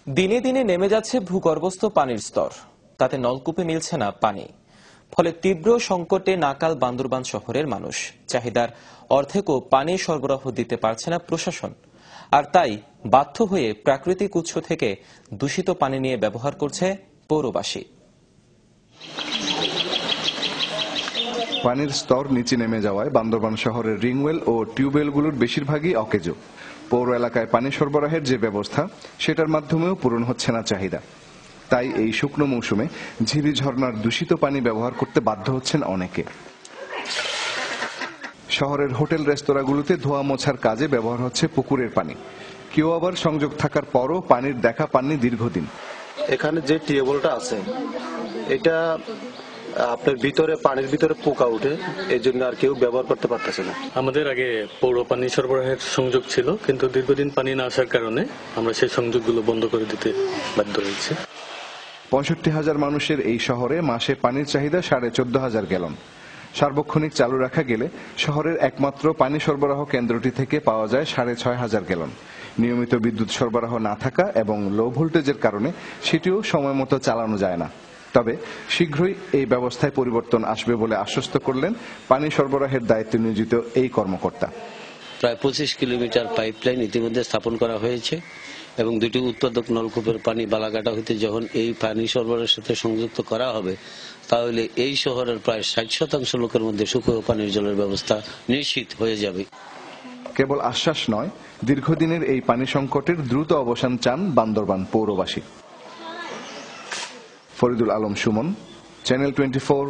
দিনে দিনে নেমে যাচ্ছে ভূগর্ভস্থ পানির স্তর, তাতে নলকূপে মিলছে না পানি। ফলে তীব্র সংকটে নাকাল বান্দরবান শহরের মানুষ। চাহিদার অর্ধেকও পানি সরবরাহ দিতে পারছে না প্রশাসন, আর তাই বাধ্য হয়ে প্রাকৃতিক উৎস থেকে দূষিত পানি নিয়ে ব্যবহার করছে পৌরবাসী। পানির স্তর নিচে নেমে যাওয়ায় বান্দরবান শহরের রিংওয়েল ও টিউবওয়েলগুলোর বেশিরভাগই অকেজো। পৌর এলাকায় পানি সরবরাহের যে ব্যবস্থা, সেটার মাধ্যমেও পূরণ হচ্ছে না চাহিদা। তাই এই শুকনো মৌসুমে ঝিরি ঝর্ণার দূষিত পানি ব্যবহার করতে বাধ্য হচ্ছেন অনেকে। শহরের হোটেল রেস্তোরাঁগুলোতে ধোয়া মোছার কাজে ব্যবহার হচ্ছে পুকুরের পানি। কেউ আবার সংযোগ থাকার পরও পানির দেখা পাননি দীর্ঘদিন। এখানে যে টিউবওয়েলটা আছে, এটা আপনার পানির ভিতরে পোকা উঠে, এই জন্য আর কেউ ব্যবহার করতে পারতেছে না। আমাদের আগে পৌর পানি সরবরাহের সংযোগ ছিল, কিন্তু দীর্ঘদিন পানি না আসার কারণে আমরা সেই সংযোগগুলো বন্ধ করে দিতে বাধ্য হয়েছি। ৬৫,০০০ মানুষের এই শহরে মাসে পানির চাহিদা ১৪,৫০০ গ্যালন। সার্বক্ষণিক চালু রাখা গেলে শহরের একমাত্র পানি সরবরাহ কেন্দ্রটি থেকে পাওয়া যায় ৬,৫০০ গ্যালন। নিয়মিত বিদ্যুৎ সরবরাহ না থাকা এবং লো ভোল্টেজের কারণে সেটিও সময় মতো চালানো যায় না। তবে শীঘ্রই এই ব্যবস্থায় পরিবর্তন আসবে বলে আশ্বস্ত করলেন পানি সরবরাহের দায়িত্বে নিয়োজিত এই কর্মকর্তা। প্রায় ২৫ কিলোমিটার পাইপলাইন ইতিমধ্যে স্থাপন করা হয়েছে এবং দুটি উৎপাদক নলকূপের পানি বালাঘাটা হইতে যখন এই পানি সরবরাহের সাথে সংযুক্ত করা হবে, তাহলে এই শহরের প্রায় ৬০% লোকের মধ্যে সুপেয় পানির জলের ব্যবস্থা নিশ্চিত হয়ে যাবে। কেবল আশ্বাস নয়, দীর্ঘদিনের এই পানি সংকটের দ্রুত অবসান চান বান্দরবান পৌরবাসী। ফরিদুল আলম সুমন, চ্যানেল 24,